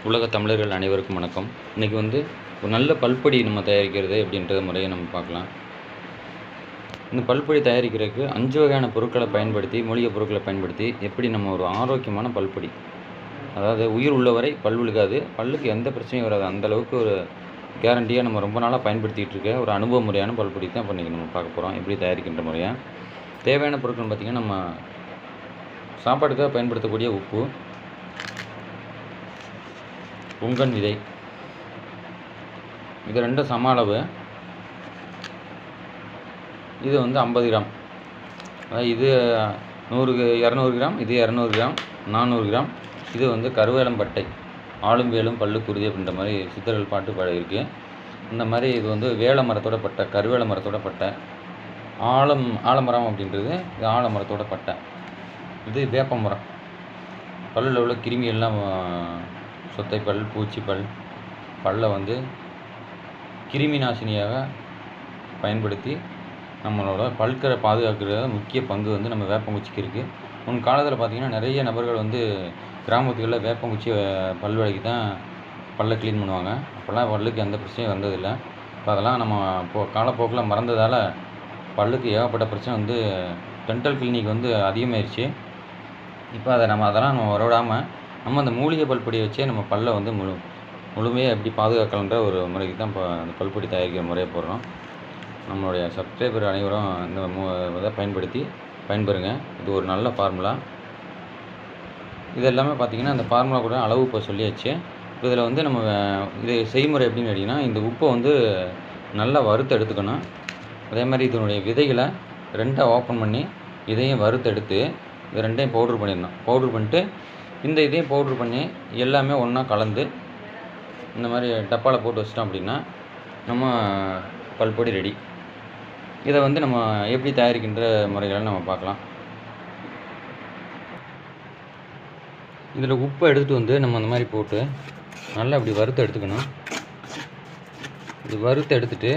உலக தமிழர்கள் அனைவருக்கும் வணக்கம். இன்றைக்கி ஒரு நல்ல பல்பொடி நம்ம தயாரிக்கிறது அப்படின்ற முறையை நம்ம பார்க்கலாம். இந்த பல்பொடி தயாரிக்கிறதுக்கு 5 வகையான பொருட்களை பயன்படுத்தி, மூலிகை பொருட்களை பயன்படுத்தி எப்படி நம்ம ஒரு ஆரோக்கியமான பல்பொடி, அதாவது உயிர் உள்ளவரை பல் விழுகாது, பல்லுக்கு எந்த பிரச்சனையும் வராது, அந்தளவுக்கு ஒரு கேரண்டியாக நம்ம ரொம்ப நாளாக பயன்படுத்திகிட்டு இருக்க ஒரு அனுபவ முறையான பல்பொடி தான் இப்போ இன்றைக்கி நம்ம பார்க்க போகிறோம். எப்படி தயாரிக்கின்ற முறையாக தேவையான பொருட்கள் பார்த்திங்கன்னா, நம்ம சாப்பாட்டுக்காக பயன்படுத்தக்கூடிய உப்பு, புங்கன் விதை, இது ரெண்டும் சம அளவு. இது 50 கிராம், இது 200 கிராம், இது 200 கிராம், 400 கிராம். இது கருவேலம் பட்டை, ஆளும் வேலும் பல்லுக்கு உறுதி அப்படின்ற மாதிரி சித்தர்கள் பாட்டு இருக்குது. இந்த மாதிரி இது வேல மரத்தோட பட்டை, கருவேல மரத்தோட பட்டை. ஆலமரம் அப்படின்றது இது ஆலமரத்தோட பட்டை. இது வேப்ப மரம். பல்லில் உள்ள கிருமி எல்லாம், சொத்தைப்பல், பூச்சிப்பல், பல்லை கிருமி நாசினியாக பயன்படுத்தி நம்மளோட பல்களை பாதுகாக்கிறத முக்கிய பங்கு நம்ம வேப்பங்குச்சிக்கு இருக்குது. முன் காலத்தில் பார்த்திங்கன்னா நிறைய நபர்கள் கிராமத்துகளில் வேப்பங்குச்சி பல் விலைக்கு தான் பல்லை க்ளீன் பண்ணுவாங்க. அப்போல்லாம் பல்லுக்கு எந்த பிரச்சனையும் வந்ததில்லை. இப்போ அதெல்லாம் நம்ம காலப்போக்கில் மறந்ததால் பல்லுக்கு ஏகப்பட்ட பிரச்சனை டென்டல் கிளினிக் அதிகமாகிடுச்சு. இப்போ அதெல்லாம் நம்ம வரவிடாமல் நம்ம அந்த மூலிகை பல்பொடியை வச்சே நம்ம பல்லை முழுமையாக எப்படி பாதுகாக்கலான்ற ஒரு முறைக்கு தான் இப்போ அந்த பல்பொடி தயாரிக்கிற முறையை போடுறோம். நம்மளுடைய சப்ஸ்கிரைபர் அனைவரும் இந்த இதை பயன்படுத்தி பயன்பெறுங்க. இது ஒரு நல்ல ஃபார்முலா. இது எல்லாமே பார்த்திங்கன்னா அந்த ஃபார்முலா கூட அளவு இப்போ சொல்லியாச்சு. இப்போ இதில் நம்ம இது செய்முறை எப்படின்னு கேட்டிங்கன்னா, இந்த உப்பை நல்லா வறுத்து எடுத்துக்கணும். அதே மாதிரி இதனுடைய விதைகளை 2ஆக ஓப்பன் பண்ணி இதையும் வறுத்து எடுத்து இது 2ஐயும் பவுட்ரு பண்ணிடணும். பவுட்ரு பண்ணிட்டு இந்த இதையும் பவுட்ரு பண்ணி எல்லாமே ஒன்றா கலந்து இந்த மாதிரி டப்பாவில் போட்டு வச்சிட்டோம் அப்படின்னா நம்ம பல்பொடி ரெடி. இதை நம்ம எப்படி தயாரிக்கின்ற முறைகளை நம்ம பார்க்கலாம். இதில் உப்பை எடுத்துகிட்டு நம்ம அந்த மாதிரி போட்டு நல்லா இப்படி வறுத்து எடுத்துக்கணும். இது வறுத்து எடுத்துட்டு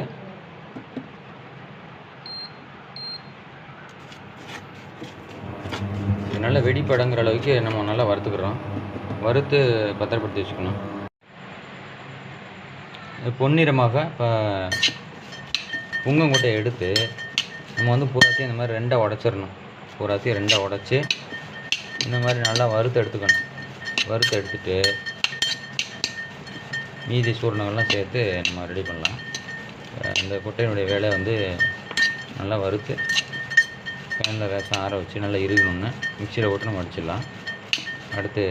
நல்லா வெடிப்படங்கிற அளவுக்கு நம்ம நல்லா வறுத்துக்கிறோம். வறுத்து பத்திரப்படுத்தி வச்சுக்கணும். பொன்னிறமாக இப்போ புங்கங்கொட்டையை எடுத்து நம்ம பூராத்தையும் இந்த மாதிரி 2ஆக உடச்சிடணும். பூராத்தையும் 2ஆக உடச்சி இந்த மாதிரி நல்லா வறுத்து எடுத்துக்கணும். வறுத்து எடுத்துட்டு மீதி சூரணங்கள்லாம் சேர்த்து நம்ம ரெடி பண்ணலாம். இந்த கொட்டையினுடைய வேலை நல்லா வறுத்து ஃபேனில் வேசம் ஆற வச்சு நல்லா இருக்கணும்னு மிக்சியில் போட்டு நம்ம அடிச்சிடலாம். அடுத்து